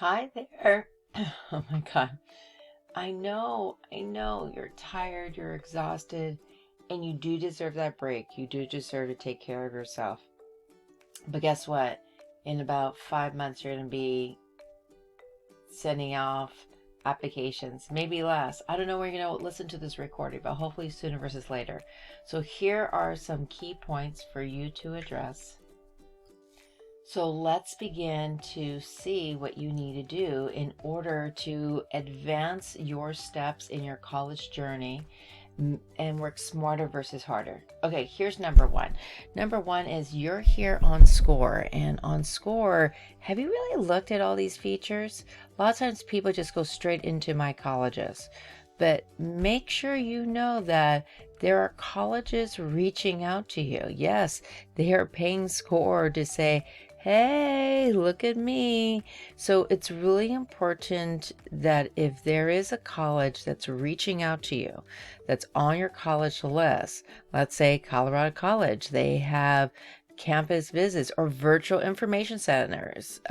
Hi there. Oh my God. I know you're tired, you're exhausted, and you do deserve that break. You do deserve to take care of yourself. But guess what? In about 5 months, you're going to be sending off applications, maybe less. I don't know where you're going to listen to this recording, but hopefully sooner versus later. So, here are some key points for you to address. So let's begin to see what you need to do in order to advance your steps in your college journey and work smarter versus harder. Okay, here's number one. Number one is you're here on SCORE. And on SCORE, have you really looked at all these features? A lot of times people just go straight into my colleges. But make sure you know that there are colleges reaching out to you. Yes, they are paying SCORE to say, hey, look at me. So it's really important that if there is a college that's reaching out to you, that's on your college list, let's say Colorado College, they have campus visits or virtual information centers,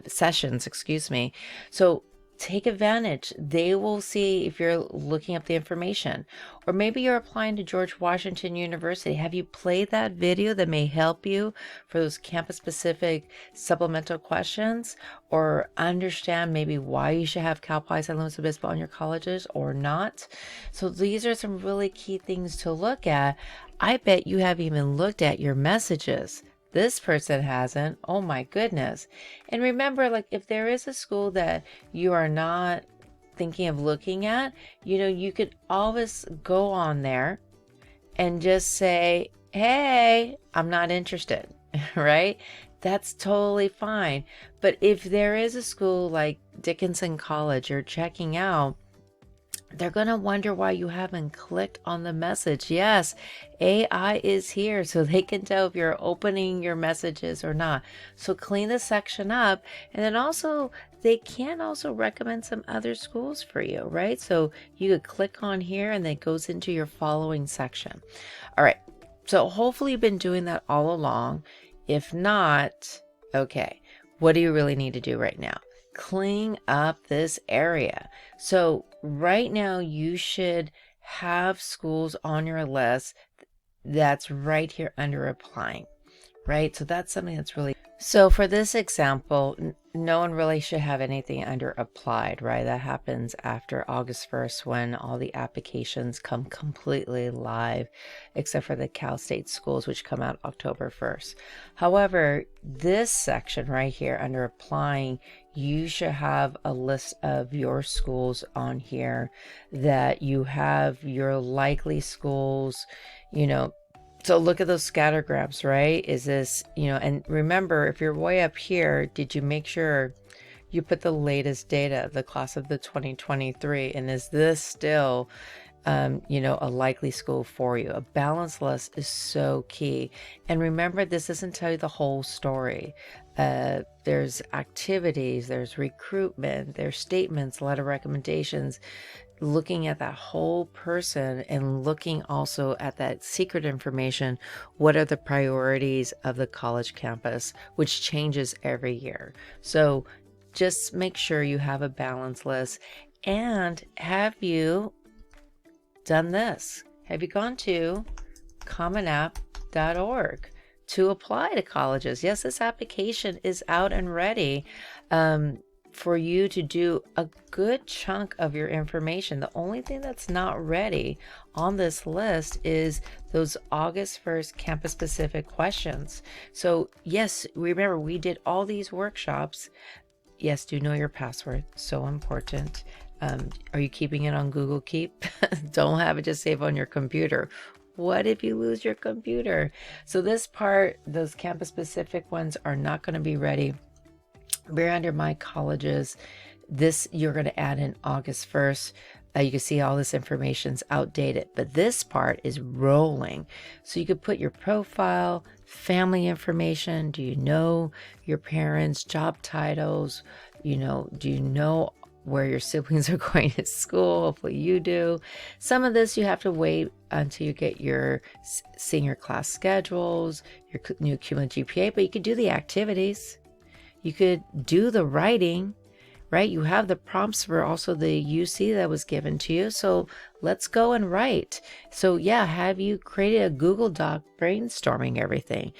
sessions, excuse me. So take advantage. They will see if you're looking up the information. Or maybe you're applying to George Washington University. Have you played that video that may help you for those campus specific supplemental questions, or understand maybe why you should have Cal Poly San Luis Obispo on your colleges or not? So these are some really key things to look at. I bet you have even looked at your messages. This person hasn't. Oh my goodness. And remember, like, if there is a school that you are not thinking of looking at, you could always go on there and just say, hey, I'm not interested, right? That's totally fine. But if there is a school like Dickinson College you're checking out, they're going to wonder why you haven't clicked on the message. Yes, AI is here so they can tell if you're opening your messages or not. So clean the section up. And then also, they can also recommend some other schools for you, right? So you could click on here and then it goes into your following section. All right. So hopefully you've been doing that all along. If not, okay, what do you really need to do right now? Clean up this area. So right now you should have schools on your list that's right here under applying, right? So that's something that's really, so for this example, no one really should have anything under applied, right? That happens after August 1st when all the applications come completely live, except for the Cal State schools, which come out October 1st. However, this section right here under applying, you should have a list of your schools on here, that you have your likely schools, so look at those scattergrams, right? Is this, and remember, if you're way up here, did you make sure you put the latest data of the class of the 2023? And is this still, a likely school for you? A balanced list is so key. And remember, this doesn't tell you the whole story. There's activities, there's recruitment, there's statements, letter recommendations, looking at that whole person and looking also at that secret information. What are the priorities of the college campus, which changes every year? So just make sure you have a balance list. And have you done this? Have you gone to commonapp.org to apply to colleges? Yes, this application is out and ready. For you to do a good chunk of your information. The only thing that's not ready on this list is those August 1st campus specific questions. So yes, remember, we did all these workshops. Yes, do know your password. So important. Are you keeping it on Google Keep? Don't have it just save on your computer. What if you lose your computer? So this part, those campus specific ones are not going to be ready. We're under my colleges. This you're going to add in August 1st. You can see all this information's outdated, but this part is rolling. So you could put your profile, family information. Do you know your parents' job titles? Do you know where your siblings are going to school? Hopefully you do. Some of this you have to wait until you get your senior class schedules, your new cumulative GPA, but you could do the activities. You could do the writing. right? You have the prompts for also the UC that was given to you. So let's go and write. So yeah, have you created a Google Doc brainstorming everything?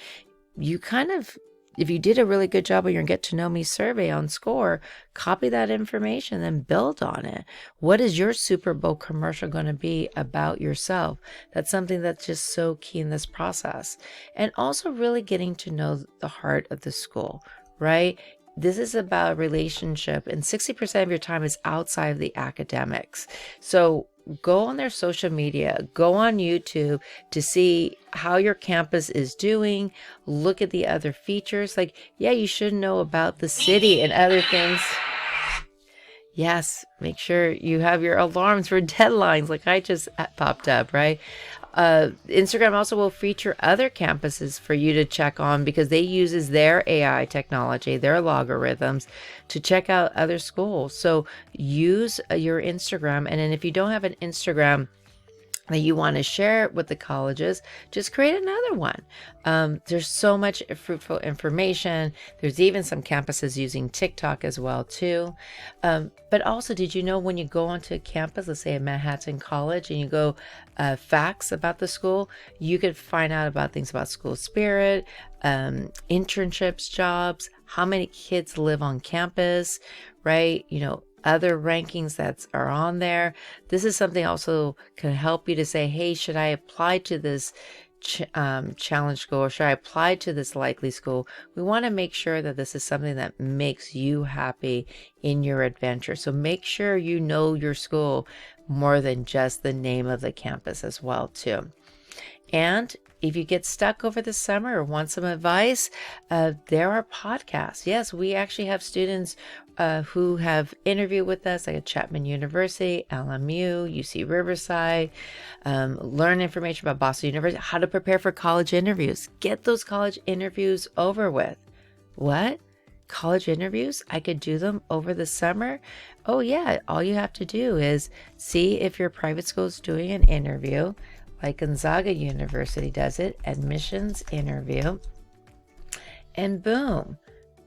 You kind of, if you did a really good job on your Get to Know Me survey on SCORE, copy that information and build on it. What is your Super Bowl commercial going to be about yourself? That's something that's just so key in this process. And also really getting to know the heart of the school, right? This is about a relationship, and 60% of your time is outside of the academics. So go on their social media, go on YouTube to see how your campus is doing, look at the other features. Like, yeah, you should know about the city and other things. Yes, make sure you have your alarms for deadlines like I just popped up, right? Instagram also will feature other campuses for you to check on because they uses their AI technology, their logarithms to check out other schools. So use your Instagram. And then if you don't have an Instagram that you want to share with the colleges, just create another one. There's so much fruitful information. There's even some campuses using TikTok as well too. But also, did you know when you go onto a campus, let's say at Manhattan College, and you go facts about the school, you could find out about things about school spirit, internships, jobs, how many kids live on campus, right? Other rankings that are on there. This is something also can help you to say, hey, should I apply to this challenge school, or should I apply to this likely school? We want to make sure that this is something that makes you happy in your adventure. So make sure you know your school more than just the name of the campus as well too. And if you get stuck over the summer or want some advice, there are podcasts. Yes, we actually have students who have interviewed with us, like at Chapman University, LMU, UC Riverside, learn information about Boston University, how to prepare for college interviews. Get those college interviews over with. What? College interviews? I could do them over the summer? Oh yeah, all you have to do is see if your private school is doing an interview, like Gonzaga University does it, admissions interview, and boom,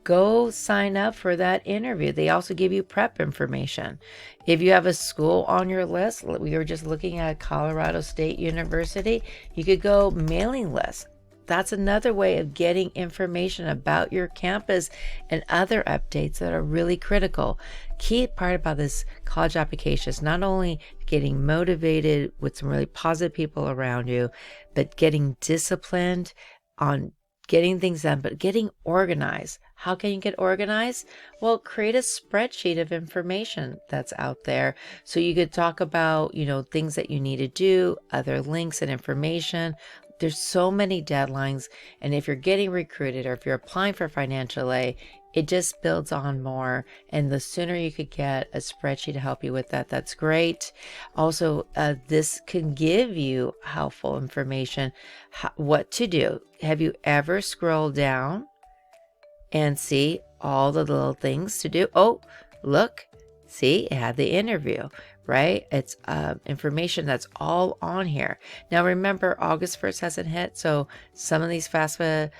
go sign up for that interview. They also give you prep information. If you have a school on your list, we were just looking at Colorado State University, you could go mailing list. That's another way of getting information about your campus and other updates that are really critical. Key part about this college application is not only getting motivated with some really positive people around you, but getting disciplined on getting things done, but getting organized. How can you get organized? Well, create a spreadsheet of information that's out there. So you could talk about, things that you need to do, other links and information. There's so many deadlines. And if you're getting recruited or if you're applying for financial aid, it just builds on more. And the sooner you could get a spreadsheet to help you with that, that's great. Also, this can give you helpful information, what to do. Have you ever scrolled down and see all the little things to do? Oh, look, see, it had the interview, right? It's information that's all on here. Now, remember, August 1st hasn't hit, so some of these FAFSA,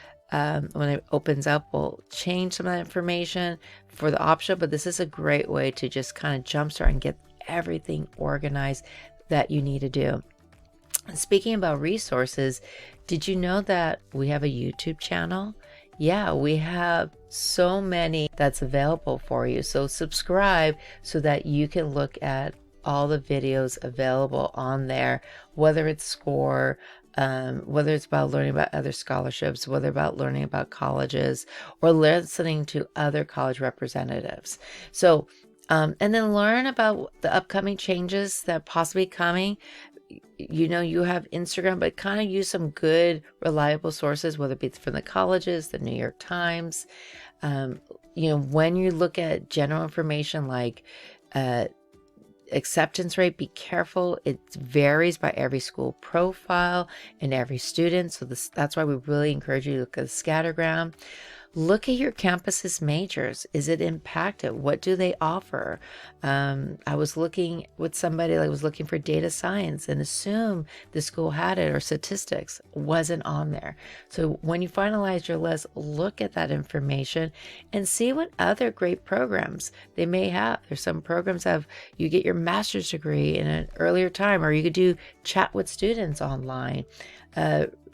when it opens up, will change some of that information for the option, but this is a great way to just kind of jumpstart and get everything organized that you need to do. Speaking about resources, did you know that we have a YouTube channel? Yeah, we have so many that's available for you. So subscribe so that you can look at all the videos available on there, whether it's SCORE, whether it's about learning about other scholarships, whether about learning about colleges, or listening to other college representatives. So, and then learn about the upcoming changes that are possibly coming. You have Instagram, but kind of use some good, reliable sources, whether it be from the colleges, the New York Times. When you look at general information like acceptance rate, be careful. It varies by every school profile and every student. So that's why we really encourage you to look at the scattergram. Look at your campus's majors. Is it impacted? What do they offer? I was looking with somebody that was looking for data science and assumed the school had it, or statistics wasn't on there. So when you finalize your list, look at that information and see what other great programs they may have. There's some programs have you get your master's degree in an earlier time, or you could do chat with students online.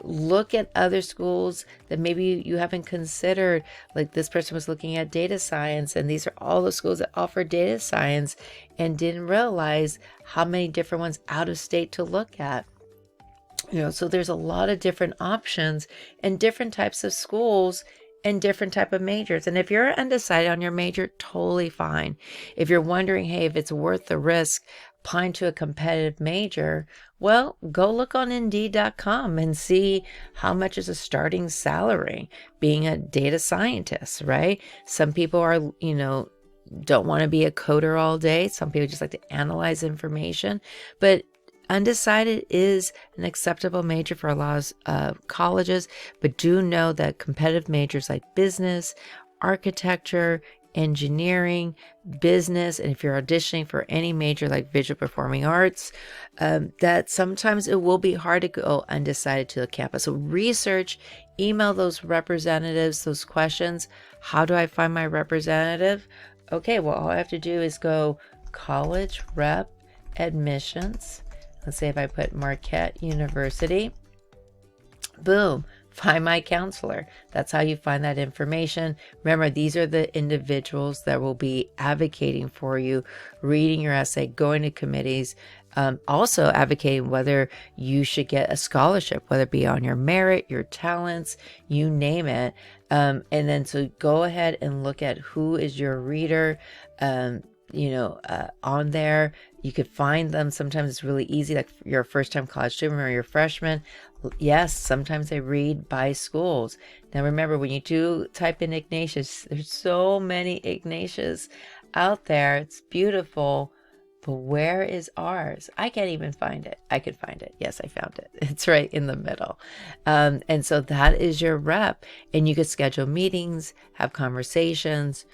Look at other schools that maybe you haven't considered. Like this person was looking at data science, and these are all the schools that offer data science, and didn't realize how many different ones out of state to look at. So there's a lot of different options and different types of schools and different type of majors. And if you're undecided on your major, totally fine. If you're wondering, hey, if it's worth the risk applying to a competitive major, well, go look on Indeed.com and see how much is a starting salary being a data scientist, right? Some people are, don't want to be a coder all day. Some people just like to analyze information, but undecided is an acceptable major for a lot of colleges. But do know that competitive majors like business, architecture, engineering, business, and if you're auditioning for any major like visual performing arts, that sometimes it will be hard to go undecided to the campus. So research, email those representatives those questions. How do I find my representative? Okay, well, all I have to do is go college rep admissions. Let's say if I put Marquette University, boom, find my counselor. That's how you find that information. Remember, these are the individuals that will be advocating for you, reading your essay, going to committees, also advocating whether you should get a scholarship, whether it be on your merit, your talents, you name it. And then so go ahead and look at who is your reader, on there. You could find them. Sometimes it's really easy, like you're a first-time college student or you're a freshman. Yes, sometimes they read by schools. Now remember, when you do type in Ignatius, there's so many Ignatius out there. It's beautiful, but where is ours? I can't even find it. I could find it. Yes, I found it. It's right in the middle. And so that is your rep. And you could schedule meetings, have conversations,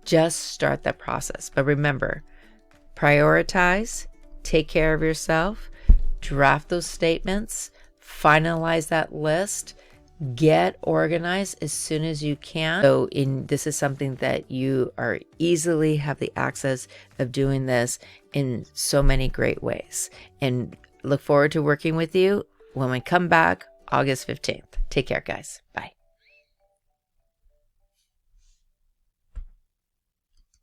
just start that process. But remember, prioritize, take care of yourself, draft those statements, finalize that list, get organized as soon as you can. So this is something that you are easily have the access of doing this in so many great ways. And look forward to working with you when we come back August 15th. Take care, guys. Bye.